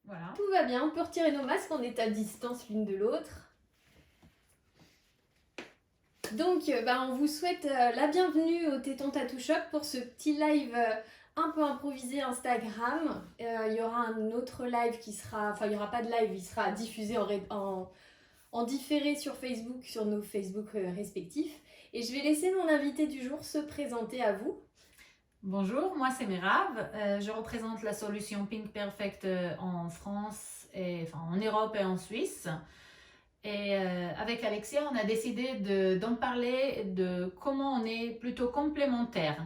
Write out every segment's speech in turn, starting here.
Voilà. Tout va bien, on peut retirer nos masques, on est à distance l'une de l'autre. Donc, on vous souhaite la bienvenue au Téton Tattoo Shop pour ce petit live un peu improvisé Instagram. Il y aura un autre live qui sera... Enfin, il n'y aura pas de live, il sera diffusé en différé sur Facebook, sur nos Facebook respectifs. Et je vais laisser mon invité du jour se présenter à vous. Bonjour, moi c'est Merav. Je représente la solution Pink Perfect en France, en Europe et en Suisse. Et avec Alexia, on a décidé d'en parler de comment on est plutôt complémentaires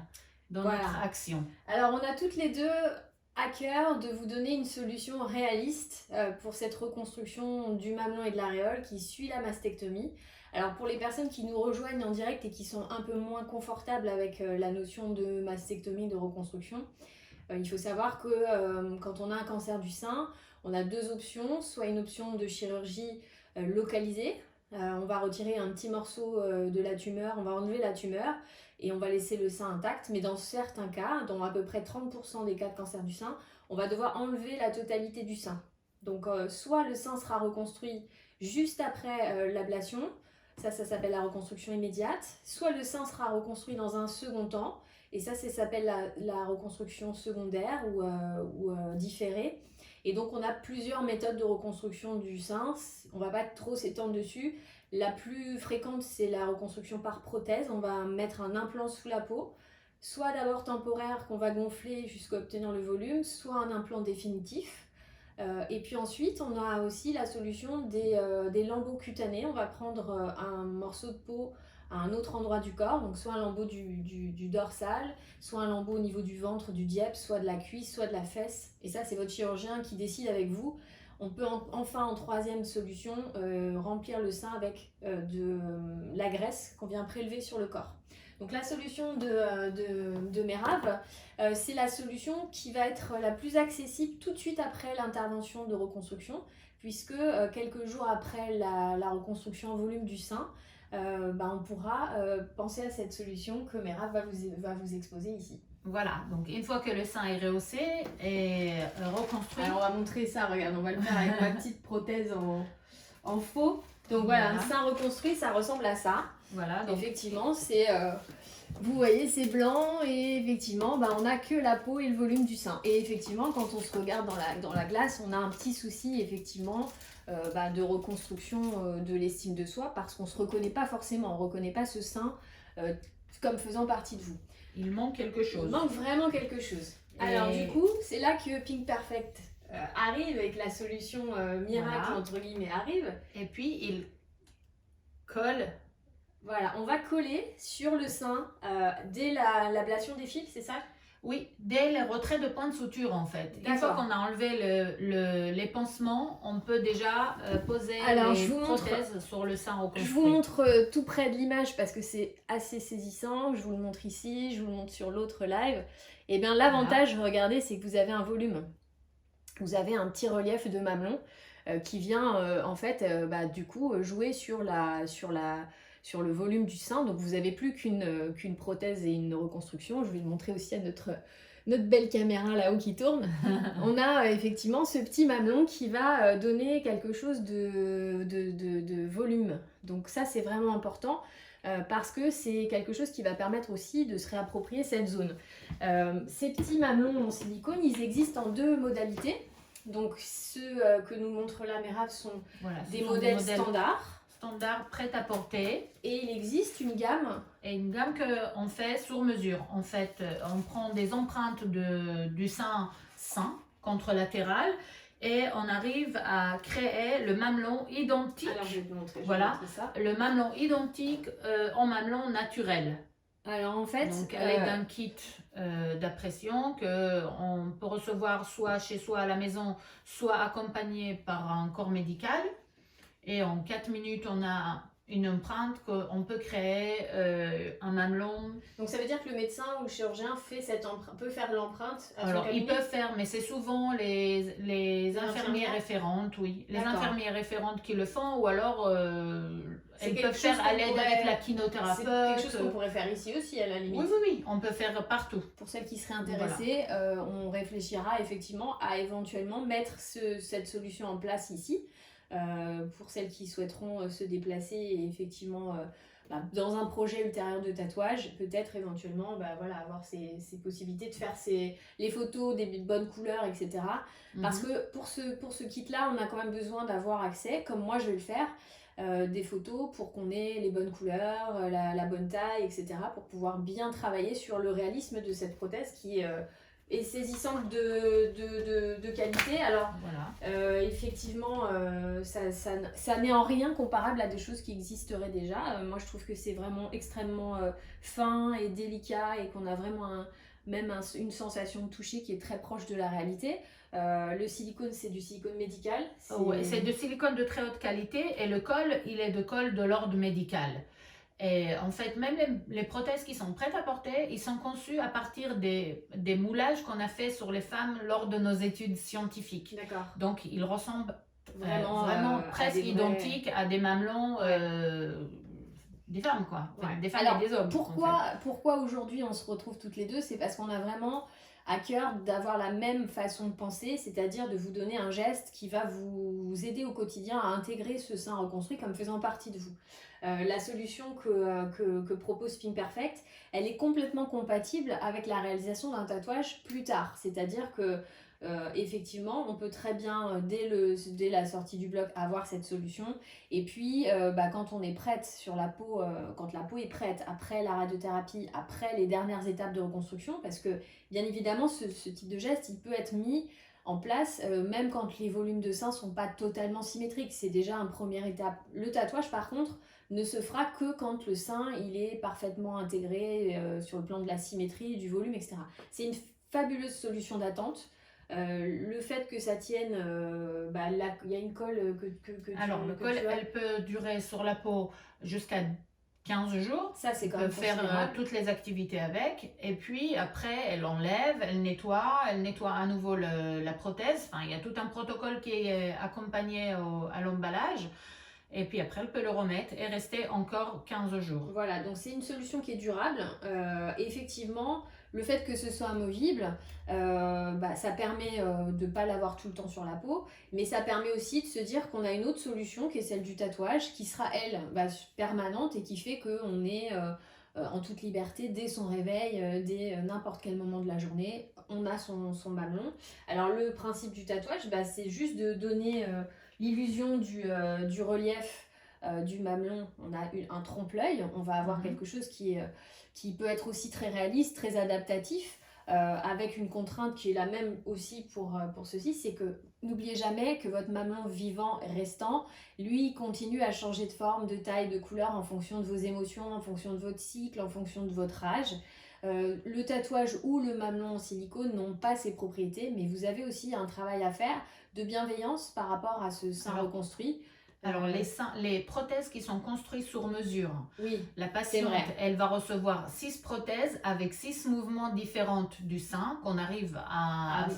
dans notre action. Alors, on a toutes les deux à cœur de vous donner une solution réaliste pour cette reconstruction du mamelon et de l'aréole qui suit la mastectomie. Alors pour les personnes qui nous rejoignent en direct et qui sont un peu moins confortables avec la notion de mastectomie, de reconstruction, il faut savoir que quand on a un cancer du sein, on a deux options, soit une option de chirurgie localisée, on va retirer un petit morceau de la tumeur, on va enlever la tumeur et on va laisser le sein intact, mais dans certains cas, dans à peu près 30% des cas de cancer du sein, on va devoir enlever la totalité du sein. Donc soit le sein sera reconstruit juste après l'ablation, ça s'appelle la reconstruction immédiate, soit le sein sera reconstruit dans un second temps, et ça s'appelle la reconstruction secondaire ou différée. Et donc on a plusieurs méthodes de reconstruction du sein, on va pas trop s'étendre dessus. La plus fréquente, c'est la reconstruction par prothèse. On va mettre un implant sous la peau, soit d'abord temporaire qu'on va gonfler jusqu'à obtenir le volume, soit un implant définitif. Et puis ensuite, on a aussi la solution des lambeaux cutanés. On va prendre un morceau de peau à un autre endroit du corps, donc soit un lambeau du dorsal, soit un lambeau au niveau du ventre, du dièpse, soit de la cuisse, soit de la fesse. Et ça, c'est votre chirurgien qui décide avec vous. On peut enfin, en troisième solution, remplir le sein avec de la graisse qu'on vient prélever sur le corps. Donc la solution de Merav, c'est la solution qui va être la plus accessible tout de suite après l'intervention de reconstruction, puisque quelques jours après la reconstruction en volume du sein, on pourra penser à cette solution que Merav va vous exposer ici. Voilà, donc une fois que le sein est rehaussé et reconstruit. Alors on va montrer ça, regarde, on va le faire avec ma petite prothèse en faux. Donc voilà, un sein reconstruit, ça ressemble à ça. Voilà, donc effectivement, c'est... vous voyez, c'est blanc et effectivement, on n'a que la peau et le volume du sein. Et effectivement, quand on se regarde dans la glace, on a un petit souci, effectivement, de reconstruction de l'estime de soi parce qu'on ne se reconnaît pas forcément, on ne reconnaît pas ce sein comme faisant partie de vous. Il manque quelque chose. Il manque vraiment quelque chose. Alors du coup, c'est là que Pink Perfect arrive avec la solution miracle, entre guillemets, arrive. Et puis, il colle. Voilà, on va coller sur le sein dès l'ablation des fils, c'est ça? Oui, dès le retrait de point de suture en fait. Une fois qu'on a enlevé les pansements, on peut déjà poser les prothèses sur le sein reconstruit. Je vous montre tout près de l'image parce que c'est assez saisissant. Je vous le montre ici, je vous le montre sur l'autre live. Et bien l'avantage, regardez, c'est que vous avez un volume. Vous avez un petit relief de mamelon qui vient en fait du coup jouer sur le volume du sein. Donc vous n'avez plus qu'une prothèse et une reconstruction. Je vais le montrer aussi à notre belle caméra là-haut qui tourne. On a effectivement ce petit mamelon qui va donner quelque chose de volume. Donc ça, c'est vraiment important parce que c'est quelque chose qui va permettre aussi de se réapproprier cette zone. Ces petits mamelons en silicone, ils existent en deux modalités. Donc ceux que nous montre là Merav sont des modèles standards. Prêt à porter. Et il existe une gamme. Et une gamme qu'on fait sur mesure. En fait, on prend des empreintes du sein contralatéral et on arrive à créer le mamelon identique. Alors, je vais te montrer, ça. Le mamelon identique en mamelon naturel. Alors en fait, donc avec un kit d'impression qu'on peut recevoir soit chez soi à la maison, soit accompagné par un corps médical. Et en 4 minutes, on a une empreinte qu'on peut créer un mamelon. Donc ça veut dire que le médecin ou le chirurgien peut faire l'empreinte à son Alors, ils cabinet? peuvent faire, mais c'est souvent les infirmières référentes, oui. Les D'accord. infirmières référentes qui le font, ou alors C'est elles quelque peuvent faire chose à qu'on l'aide pourrait- avec la C'est kinothérapeute. quelque chose qu'on pourrait faire ici aussi, à la limite. Oui, oui, oui, on peut faire partout. Pour celles qui seraient intéressées, on réfléchira effectivement à éventuellement mettre cette solution en place ici. Pour celles qui souhaiteront se déplacer et effectivement dans un projet ultérieur de tatouage, peut-être éventuellement avoir ces possibilités de faire les photos, des bonnes couleurs, etc. Parce que pour ce kit-là, on a quand même besoin d'avoir accès, comme moi je vais le faire, des photos pour qu'on ait les bonnes couleurs, la bonne taille, etc. pour pouvoir bien travailler sur le réalisme de cette prothèse qui est saisissante de qualité. Alors, voilà. effectivement, ça n'est en rien comparable à des choses qui existeraient déjà. Moi, je trouve que c'est vraiment extrêmement fin et délicat et qu'on a vraiment une sensation de toucher qui est très proche de la réalité. Le silicone, c'est du silicone médical. Ouais, c'est du silicone de très haute qualité et le col, il est de col de l'ordre médical. Et en fait, même les prothèses qui sont prêtes à porter, ils sont conçus à partir des moulages qu'on a fait sur les femmes lors de nos études scientifiques. D'accord. Donc, ils ressemblent vraiment presque identiques à des mamelons des femmes, quoi. Enfin, des femmes et des hommes. Pourquoi aujourd'hui on se retrouve toutes les deux? C'est parce qu'on a vraiment à cœur d'avoir la même façon de penser, c'est-à-dire de vous donner un geste qui va vous aider au quotidien à intégrer ce sein reconstruit comme faisant partie de vous. La solution que propose Pink Perfect, elle est complètement compatible avec la réalisation d'un tatouage plus tard. C'est-à-dire que effectivement, on peut très bien, dès la sortie du bloc, avoir cette solution. Et puis, quand on est prête sur la peau, quand la peau est prête, après la radiothérapie, après les dernières étapes de reconstruction, parce que bien évidemment, ce type de geste, il peut être mis en place, même quand les volumes de sein sont pas totalement symétriques. C'est déjà une première étape. Le tatouage, par contre, ne se fera que quand le sein il est parfaitement intégré sur le plan de la symétrie, du volume, etc. C'est une fabuleuse solution d'attente. Le fait que ça tienne, il y a une colle Alors, le col, elle peut durer sur la peau jusqu'à 15 jours. Ça, c'est quand peut même faire toutes les activités avec. Et puis, après, elle enlève, elle nettoie à nouveau la prothèse. Enfin, il y a tout un protocole qui est accompagné à l'emballage. Et puis après, elle peut le remettre et rester encore 15 jours. Voilà, donc c'est une solution qui est durable. Et effectivement, le fait que ce soit amovible, ça permet de ne pas l'avoir tout le temps sur la peau, mais ça permet aussi de se dire qu'on a une autre solution qui est celle du tatouage, qui sera, elle, permanente et qui fait qu'on est en toute liberté dès son réveil, dès n'importe quel moment de la journée. On a son mamelon. Alors le principe du tatouage, c'est juste de donner l'illusion du relief du mamelon. On a un trompe-l'œil, on va avoir quelque chose qui peut être aussi très réaliste, très adaptatif, avec une contrainte qui est la même aussi pour ceci, c'est que n'oubliez jamais que votre mamelon vivant et restant, lui, continue à changer de forme, de taille, de couleur en fonction de vos émotions, en fonction de votre cycle, en fonction de votre âge. Le tatouage ou le mamelon en silicone n'ont pas ces propriétés, mais vous avez aussi un travail à faire de bienveillance par rapport à ce sein reconstruit. Alors, les prothèses qui sont construites sur mesure, oui, la patiente, elle va recevoir 6 prothèses avec 6 mouvements différents du sein qu'on arrive à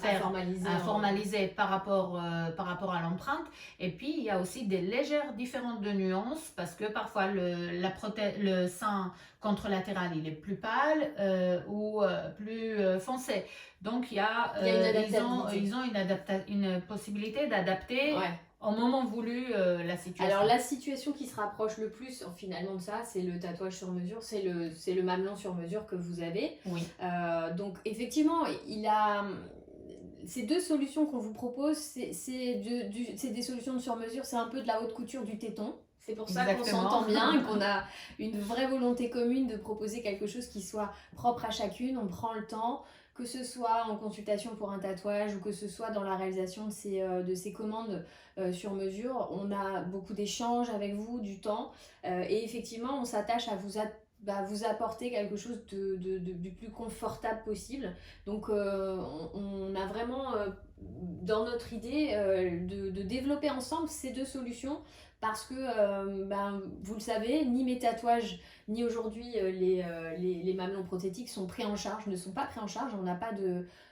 formaliser par rapport à l'empreinte. Et puis, il y a aussi des légères différences de nuances parce que parfois, le sein contralatéral, il est plus pâle ou plus foncé. Donc, ils ont une possibilité d'adapter au moment voulu la situation. Alors la situation qui se rapproche le plus finalement de ça, c'est le tatouage sur mesure, c'est le mamelon sur mesure que vous avez. Oui. Donc effectivement, ces deux solutions qu'on vous propose, c'est des solutions de sur mesure, c'est un peu de la haute couture du téton. C'est pour ça qu'on s'entend bien et qu'on a une vraie volonté commune de proposer quelque chose qui soit propre à chacune. On prend le temps, que ce soit en consultation pour un tatouage ou que ce soit dans la réalisation de ces commandes sur mesure. On a beaucoup d'échanges avec vous, du temps, et effectivement on s'attache à vous apporter quelque chose du plus confortable possible. Donc on a vraiment dans notre idée de développer ensemble ces deux solutions parce que, vous le savez, ni mes tatouages, ni aujourd'hui les mamelons prothétiques ne sont pas pris en charge. On n'a pas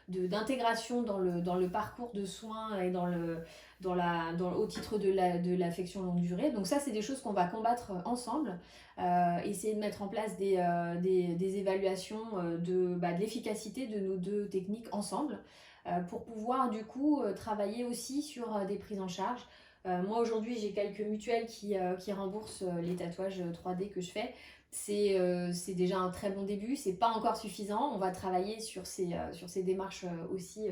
d'intégration dans le parcours de soins et au titre de l'affection longue durée. Donc ça, c'est des choses qu'on va combattre ensemble. Essayer de mettre en place des évaluations de l'efficacité de nos deux techniques ensemble pour pouvoir du coup travailler aussi sur des prises en charge. Moi aujourd'hui j'ai quelques mutuelles qui remboursent les tatouages 3D que je fais. C'est déjà un très bon début, c'est pas encore suffisant. On va travailler sur ces démarches aussi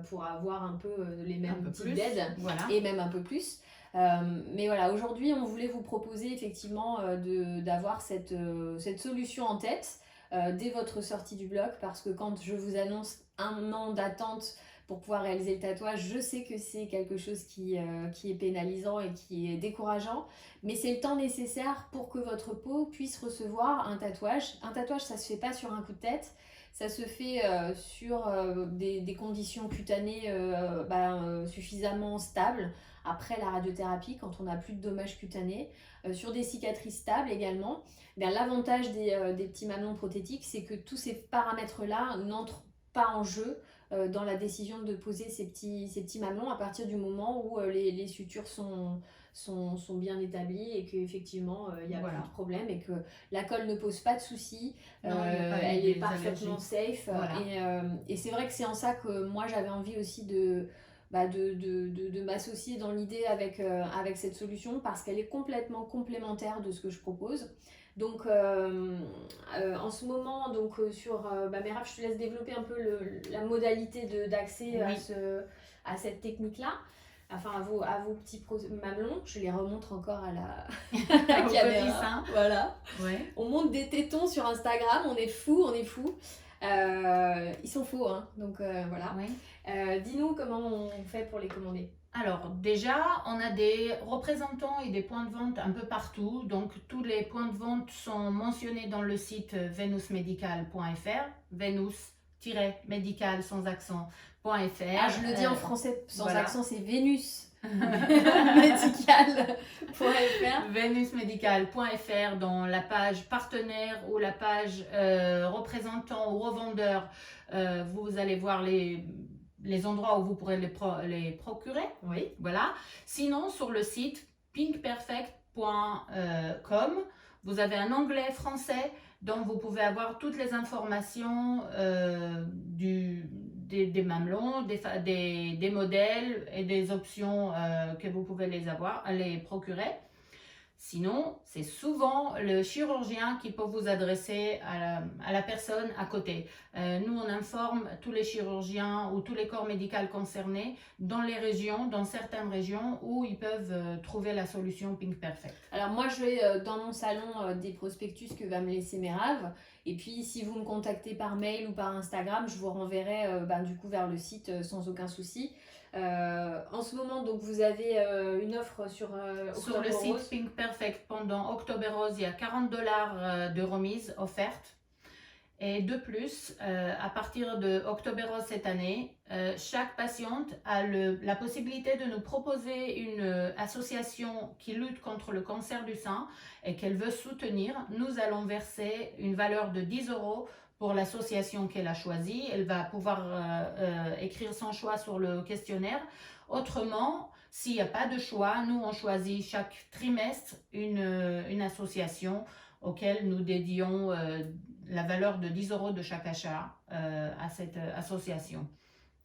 pour avoir un peu les mêmes types d'aides, voilà. Et même un peu plus. Mais voilà, aujourd'hui on voulait vous proposer effectivement d'avoir cette solution en tête dès votre sortie du bloc, parce que quand je vous annonce 1 an d'attente pour pouvoir réaliser le tatouage, je sais que c'est quelque chose qui est pénalisant et qui est décourageant, mais c'est le temps nécessaire pour que votre peau puisse recevoir un tatouage. Un tatouage, ça se fait pas sur un coup de tête, ça se fait sur des conditions cutanées suffisamment stables après la radiothérapie, quand on n'a plus de dommages cutanés, sur des cicatrices stables également. L'avantage des petits mamelons prothétiques, c'est que tous ces paramètres-là n'entrent pas en jeu dans la décision de poser ces petits mamelons à partir du moment où les sutures sont bien établies et qu'effectivement il n'y a plus de problème et que la colle ne pose pas de soucis, elle est parfaitement safe. Et c'est vrai que c'est en ça que moi j'avais envie aussi de m'associer dans l'idée avec cette solution, parce qu'elle est complètement complémentaire de ce que je propose. Donc en ce moment, Merab, je te laisse développer un peu la modalité d'accès à cette technique-là. Enfin, à vos petits mamelons. Je les remontre encore à la caméra. Voilà. Ouais. On monte des tétons sur Instagram, on est fous. Ils sont faux, hein. Donc voilà. Ouais. Dis-nous comment on fait pour les commander. Alors déjà, on a des représentants et des points de vente un peu partout. Donc tous les points de vente sont mentionnés dans le site venusmedical.fr, venus-medical sans accent.fr. Ah, je le dis en français sans accent, c'est Vénus. Medical.fr. venusmedical.fr dans la page partenaire ou la page représentant ou revendeur. Vous allez voir les endroits où vous pourrez les procurer. Oui. Voilà. Sinon, sur le site pinkperfect.com, vous avez un onglet français dont vous pouvez avoir toutes les informations des mamelons, des modèles et des options que vous pouvez les procurer. Sinon, c'est souvent le chirurgien qui peut vous adresser à la personne à côté. Nous, on informe tous les chirurgiens ou tous les corps médicaux concernés dans certaines régions où ils peuvent trouver la solution Pink Perfect. Alors moi, je vais dans mon salon des prospectus que va me laisser Merab. Et puis, si vous me contactez par mail ou par Instagram, je vous renverrai du coup vers le site sans aucun souci. En ce moment, donc, vous avez une offre sur le site Pink Perfect pendant October Rose, il y a $40 de remise offerte. Et de plus, à partir de October Rose cette année, chaque patiente a la possibilité de nous proposer une association qui lutte contre le cancer du sein et qu'elle veut soutenir. Nous allons verser une valeur de 10 € pour l'association qu'elle a choisie. Elle va pouvoir écrire son choix sur le questionnaire. Autrement, s'il n'y a pas de choix, nous on choisit chaque trimestre une association auquel nous dédions la valeur de 10 € de chaque achat à cette association.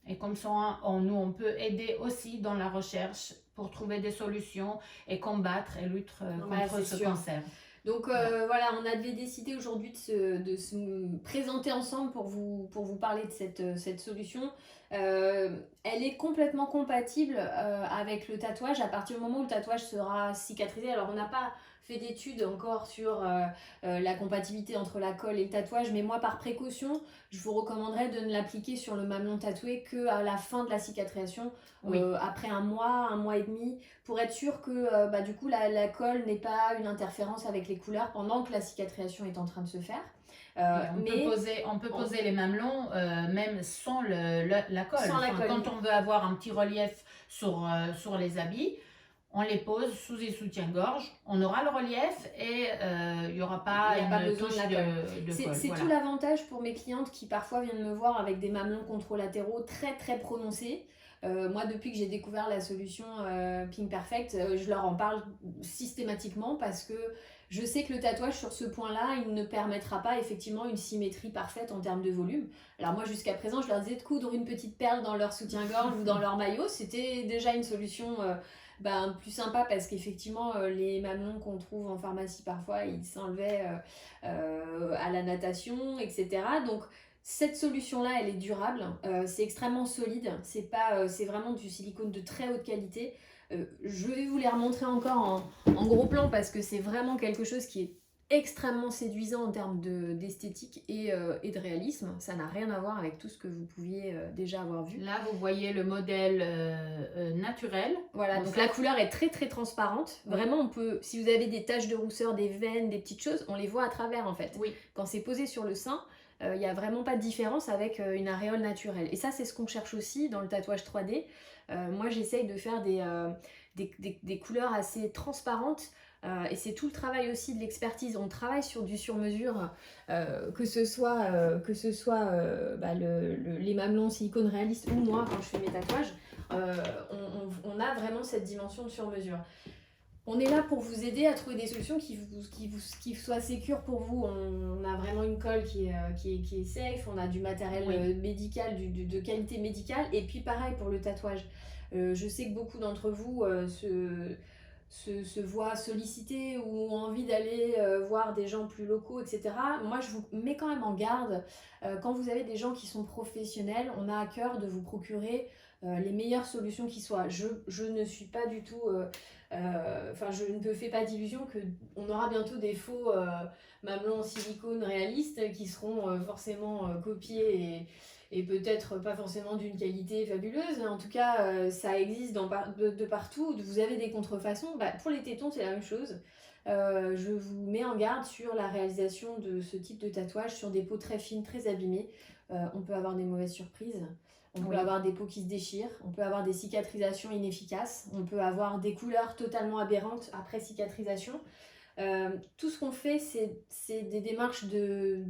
Et comme ça, on peut aider aussi dans la recherche pour trouver des solutions et combattre et lutter contre ce cancer. Donc voilà, on avait décidé aujourd'hui de se présenter ensemble pour vous parler de cette solution. Elle est complètement compatible avec le tatouage à partir du moment où le tatouage sera cicatrisé. Alors on n'a pas fait d'études encore sur la compatibilité entre la colle et le tatouage, mais moi par précaution, je vous recommanderais de ne l'appliquer sur le mamelon tatoué qu'à la fin de la cicatrisation, après un mois et demi, pour être sûr que du coup la colle n'ait pas une interférence avec les couleurs pendant que la cicatrisation est en train de se faire. On peut poser les mamelons même sans la colle. Quand on veut avoir un petit relief sur les habits, on les pose sous des soutiens-gorge, on aura le relief et il n'y aura pas Il n'y a pas une besoin de touche la colle. de C'est colle. Voilà. tout l'avantage pour mes clientes qui parfois viennent me voir avec des mamelons contralatéraux très très prononcés. Moi, depuis que j'ai découvert la solution Pink Perfect, je leur en parle systématiquement parce que je sais que le tatouage sur ce point-là, il ne permettra pas effectivement une symétrie parfaite en termes de volume. Alors moi, jusqu'à présent, je leur disais de coudre une petite perle dans leur soutien-gorge ou dans leur maillot. C'était déjà une solution plus sympa parce qu'effectivement, les mamelons qu'on trouve en pharmacie parfois, ils s'enlevaient à la natation, etc. Donc, cette solution-là, elle est durable, c'est extrêmement solide, c'est vraiment du silicone de très haute qualité. Je vais vous les remontrer encore en gros plan parce que c'est vraiment quelque chose qui est extrêmement séduisant en termes d'esthétique et de réalisme. Ça n'a rien à voir avec tout ce que vous pouviez déjà avoir vu. Là, vous voyez le modèle naturel. Voilà, donc la couleur est très très transparente. Oui. Vraiment, on peut, si vous avez des taches de rousseur, des veines, des petites choses, on les voit à travers en fait. Oui. Quand c'est posé sur le sein, il n'y a vraiment pas de différence avec une aréole naturelle. Et ça, c'est ce qu'on cherche aussi dans le tatouage 3D. Moi, j'essaye de faire des couleurs assez transparentes. Et c'est tout le travail aussi de l'expertise. On travaille sur du sur-mesure, que ce soit les mamelons en silicone réaliste ou moi quand je fais mes tatouages. On a vraiment cette dimension de sur-mesure. On est là pour vous aider à trouver des solutions qui soient sécures pour vous. On a vraiment une colle qui est safe, on a du matériel médical, de qualité médicale. Et puis pareil pour le tatouage. Je sais que beaucoup d'entre vous se voient sollicités ou ont envie d'aller voir des gens plus locaux, etc. Moi, je vous mets quand même en garde. Quand vous avez des gens qui sont professionnels, on a à cœur de vous procurer les meilleures solutions qui soient. Je ne suis pas du tout... je ne me fais pas d'illusion qu'on aura bientôt des faux mamelons en silicone réalistes qui seront forcément copiés et peut-être pas forcément d'une qualité fabuleuse. En tout cas, ça existe de partout. Vous avez des contrefaçons. Pour les tétons, c'est la même chose. Je vous mets en garde sur la réalisation de ce type de tatouage sur des peaux très fines, très abîmées. On peut avoir des mauvaises surprises. On peut avoir des peaux qui se déchirent, on peut avoir des cicatrisations inefficaces, on peut avoir des couleurs totalement aberrantes après cicatrisation. Tout ce qu'on fait, c'est des démarches de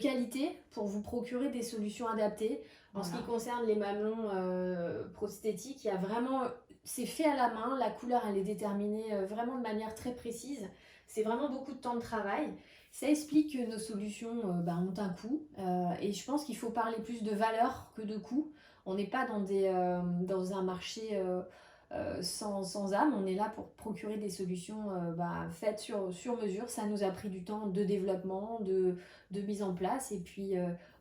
qualité pour vous procurer des solutions adaptées. En ce qui concerne les mamelons prosthétiques, il y a vraiment, c'est fait à la main, la couleur elle est déterminée vraiment de manière très précise. C'est vraiment beaucoup de temps de travail. Ça explique que nos solutions ont un coût et je pense qu'il faut parler plus de valeur que de coût. On n'est pas dans un marché sans âme, on est là pour procurer des solutions faites sur mesure. Ça nous a pris du temps de développement, de mise en place et puis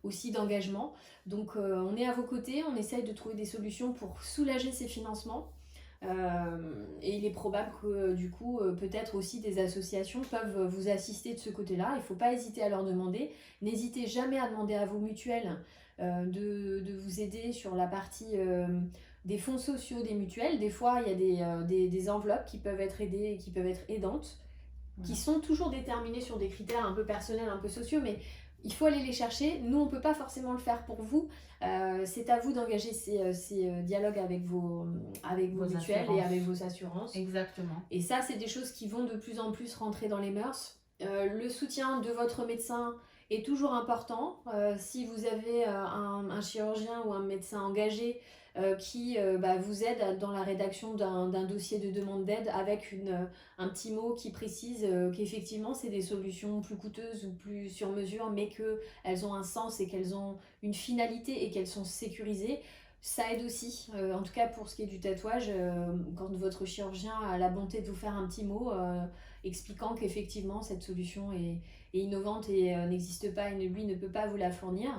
aussi d'engagement. Donc on est à vos côtés, on essaye de trouver des solutions pour soulager ces financements. Et il est probable que du coup peut-être aussi des associations peuvent vous assister de ce côté-là. Il ne faut pas hésiter à leur demander. N'hésitez jamais à demander à vos mutuelles de vous aider sur la partie des fonds sociaux des mutuelles. Des fois il y a des enveloppes qui peuvent être aidées et qui peuvent être aidantes, qui sont toujours déterminées sur des critères un peu personnels, un peu sociaux, mais il faut aller les chercher. Nous, on ne peut pas forcément le faire pour vous. C'est à vous d'engager ces dialogues avec vos mutuelles et avec vos assurances. Exactement. Et ça, c'est des choses qui vont de plus en plus rentrer dans les mœurs. Le soutien de votre médecin est toujours important. Si vous avez un chirurgien ou un médecin engagé qui vous aide dans la rédaction d'un dossier de demande d'aide avec un petit mot qui précise qu'effectivement c'est des solutions plus coûteuses ou plus sur mesure mais qu'elles ont un sens et qu'elles ont une finalité et qu'elles sont sécurisées. Ça aide aussi, en tout cas pour ce qui est du tatouage, quand votre chirurgien a la bonté de vous faire un petit mot expliquant qu'effectivement cette solution est innovante et n'existe pas et lui ne peut pas vous la fournir.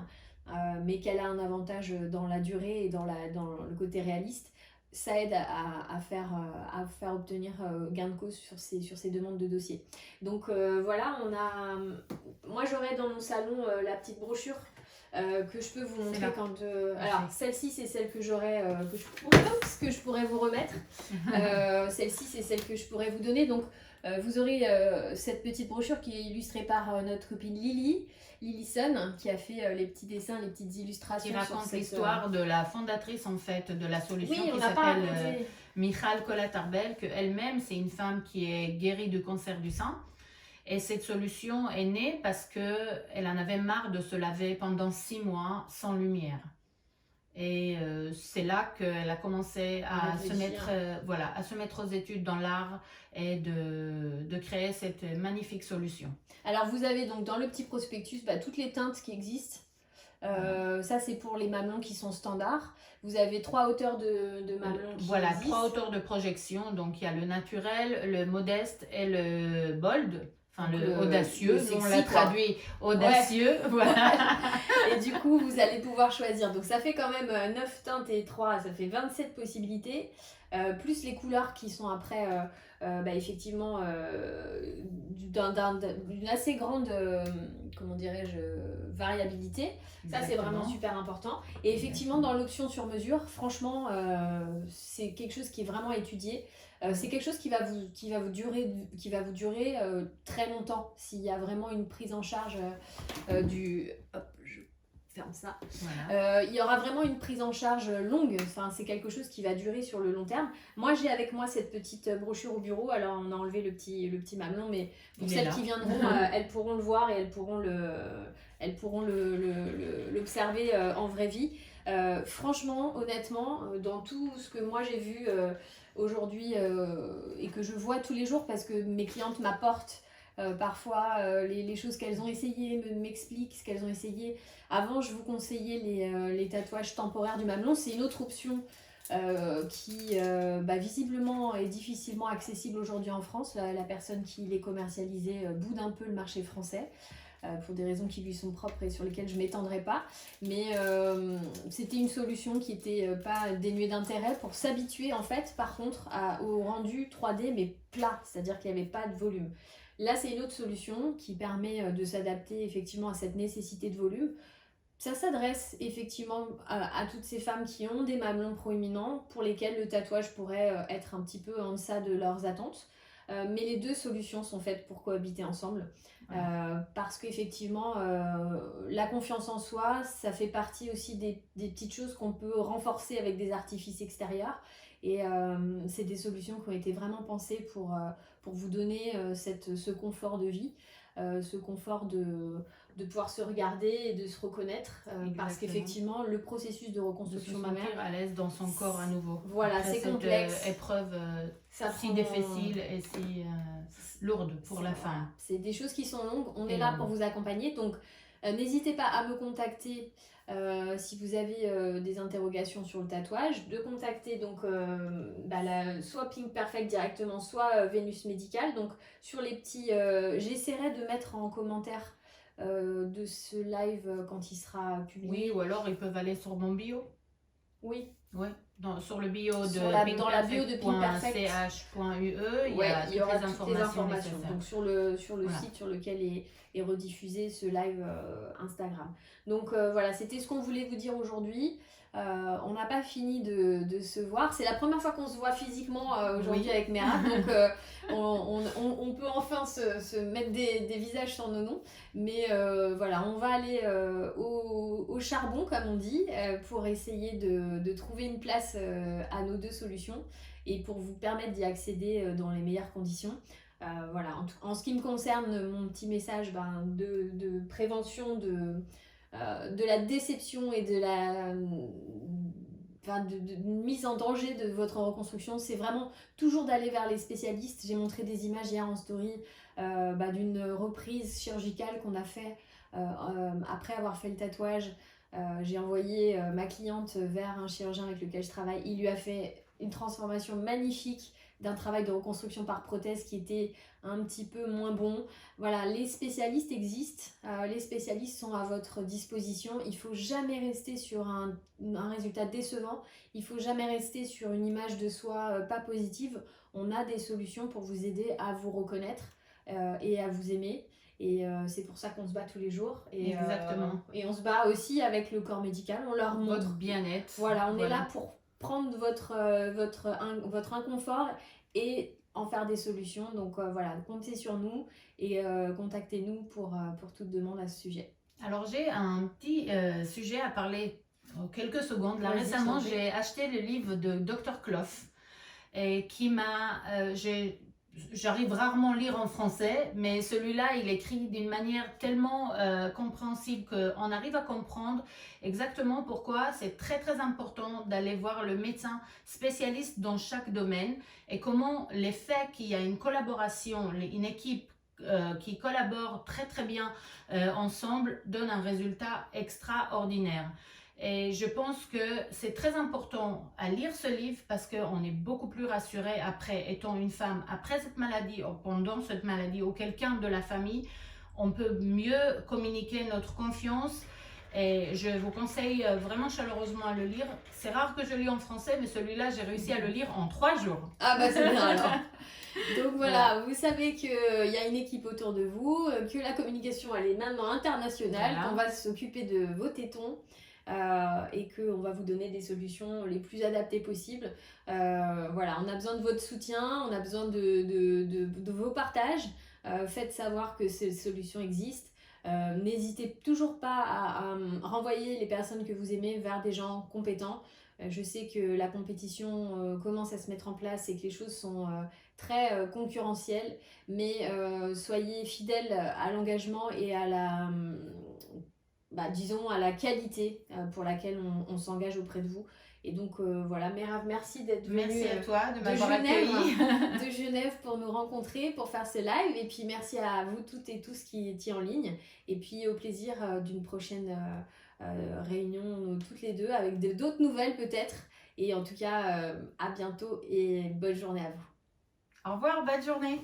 Mais qu'elle a un avantage dans la durée et dans le côté réaliste, ça aide à faire obtenir gain de cause sur ces demandes de dossier. Donc voilà, moi j'aurai dans mon salon la petite brochure que je peux vous montrer quand... alors celle-ci c'est celle que j'aurai, que je pourrais vous remettre. Celle-ci c'est celle que je pourrais vous donner. Donc Vous aurez cette petite brochure qui est illustrée par notre copine Lillison, qui a fait les petits dessins, les petites illustrations. Qui raconte l'histoire de la fondatrice en fait de la solution, Oui, on qui n'a pas s'appelle raconté. Michal Kolatarbel, qu'elle-même c'est une femme qui est guérie du cancer du sein. Et cette solution est née parce qu'elle en avait marre de se laver pendant 6 mois sans lumière. Et c'est là qu'elle a commencé à se mettre, à se mettre aux études dans l'art et de créer cette magnifique solution. Alors vous avez donc dans le petit prospectus toutes les teintes qui existent. Ça c'est pour les mamelons qui sont standards. Vous avez 3 hauteurs de mamelons qui Voilà, existent. 3 hauteurs de projection. Donc il y a le naturel, le modeste et le bold. Enfin, le audacieux, sexy, on l'a traduit audacieux. Ouais. Voilà. Et du coup, vous allez pouvoir choisir. Donc, ça fait quand même 9 teintes et 3, ça fait 27 possibilités. Plus les couleurs qui sont après, effectivement, d'une assez grande, comment dirais-je, variabilité. Ça, c'est vraiment super important. Et effectivement, dans l'option sur mesure, franchement, c'est quelque chose qui est vraiment étudié. C'est quelque chose qui va vous durer très longtemps s'il y a vraiment une prise en charge du... Hop, je ferme ça. Voilà. Il y aura vraiment une prise en charge longue. Enfin, c'est quelque chose qui va durer sur le long terme. Moi, j'ai avec moi cette petite brochure au bureau. Alors, on a enlevé le petit mamelon, mais pour celles qui viendront, elles pourront le voir et elles pourront l'observer en vraie vie. Franchement, honnêtement, dans tout ce que moi j'ai vu aujourd'hui et que je vois tous les jours parce que mes clientes m'apportent parfois les choses qu'elles ont essayées, m'expliquent ce qu'elles ont essayé. Avant, je vous conseillais les tatouages temporaires du mamelon. C'est une autre option qui visiblement est difficilement accessible aujourd'hui en France. La personne qui les commercialisait boude un peu le marché français. Pour des raisons qui lui sont propres et sur lesquelles je ne m'étendrai pas. Mais c'était une solution qui n'était pas dénuée d'intérêt pour s'habituer en fait par contre au rendu 3D mais plat, c'est-à-dire qu'il n'y avait pas de volume. Là c'est une autre solution qui permet de s'adapter effectivement à cette nécessité de volume. Ça s'adresse effectivement à toutes ces femmes qui ont des mamelons proéminents pour lesquelles le tatouage pourrait être un petit peu en deçà de leurs attentes. Mais les deux solutions sont faites pour cohabiter ensemble. Parce qu'effectivement, la confiance en soi, ça fait partie aussi des petites choses qu'on peut renforcer avec des artifices extérieurs. Et c'est des solutions qui ont été vraiment pensées pour vous donner ce confort de vie, ce confort de pouvoir se regarder et de se reconnaître. Parce qu'effectivement, le processus de reconstruction mammaire... De se sentir à l'aise dans son corps à nouveau. Voilà, c'est complexe. Cette épreuve si difficile et si lourde pour la femme. Voilà. C'est des choses qui sont longues. On est là pour vous accompagner. Donc, n'hésitez pas à me contacter si vous avez des interrogations sur le tatouage. De contacter donc soit Pink Perfect directement, soit Vénus Médical. Donc, sur les petits... j'essaierai de mettre en commentaire de ce live quand il sera publié. Oui, ou alors ils peuvent aller sur mon bio. Oui. Ouais. Sur le bio de dans la bio de pinkperfect.ch.ue, il y aura toutes les informations. Donc sur le site sur lequel est rediffusé ce live Instagram. Donc voilà, c'était ce qu'on voulait vous dire aujourd'hui. On n'a pas fini de se voir. C'est la première fois qu'on se voit physiquement aujourd'hui avec Merab. Donc on peut enfin se mettre des visages sur nos noms. Mais voilà, on va aller au charbon, comme on dit, pour essayer de trouver une place à nos deux solutions et pour vous permettre d'y accéder dans les meilleures conditions. Voilà, en ce qui me concerne, mon petit message de prévention de la déception et de la mise en danger de votre reconstruction, c'est vraiment toujours d'aller vers les spécialistes. J'ai montré des images hier en story d'une reprise chirurgicale qu'on a fait après avoir fait le tatouage. J'ai envoyé ma cliente vers un chirurgien avec lequel je travaille. Il lui a fait une transformation magnifique d'un travail de reconstruction par prothèse qui était un petit peu moins bon. Voilà, les spécialistes existent, les spécialistes sont à votre disposition. Il ne faut jamais rester sur un résultat décevant, il ne faut jamais rester sur une image de soi pas positive. On a des solutions pour vous aider à vous reconnaître et à vous aimer. Et c'est pour ça qu'on se bat tous les jours. Et, exactement. Et on se bat aussi avec le corps médical. On leur montre. Votre bien-être. Voilà, on est là pour prendre votre inconfort et en faire des solutions. Donc voilà, comptez sur nous et contactez-nous pour toute demande à ce sujet. Alors, j'ai un petit sujet à parler en quelques secondes. Là, Vas-y, récemment, j'en prie. j'ai acheté le livre de Dr. Clough et qui m'a... j'arrive rarement à lire en français, mais celui-là, il écrit d'une manière tellement compréhensible qu'on arrive à comprendre exactement pourquoi c'est très très important d'aller voir le médecin spécialiste dans chaque domaine et comment les faits qu'il y a une collaboration, une équipe qui collabore très très bien ensemble donne un résultat extraordinaire. Et je pense que c'est très important à lire ce livre parce qu'on est beaucoup plus rassuré après, étant une femme, après cette maladie ou pendant cette maladie ou quelqu'un de la famille, on peut mieux communiquer notre confiance. Et je vous conseille vraiment chaleureusement à le lire. C'est rare que je lis en français, mais celui-là, j'ai réussi à le lire en 3 jours. Ah bah c'est bien alors. Donc voilà, vous savez qu'il y a une équipe autour de vous, que la communication elle est maintenant internationale, Voilà. qu'on va s'occuper de vos tétons et qu'on va vous donner des solutions les plus adaptées possibles. Voilà, on a besoin de votre soutien, on a besoin de vos partages. Faites savoir que ces solutions existent. N'hésitez toujours pas à renvoyer les personnes que vous aimez vers des gens compétents. Je sais que la compétition commence à se mettre en place et que les choses sont très concurrentielles, mais soyez fidèles à l'engagement et à disons à la qualité pour laquelle on s'engage auprès de vous. Et donc voilà, Merav, merci d'être venue Merci à toi de m'avoir Genève, accueilli. de Genève pour nous rencontrer, pour faire ce live. Et puis merci à vous toutes et tous qui étiez en ligne. Et puis au plaisir d'une prochaine réunion toutes les deux avec d'autres nouvelles peut-être. Et en tout cas, à bientôt et bonne journée à vous. Au revoir, bonne journée.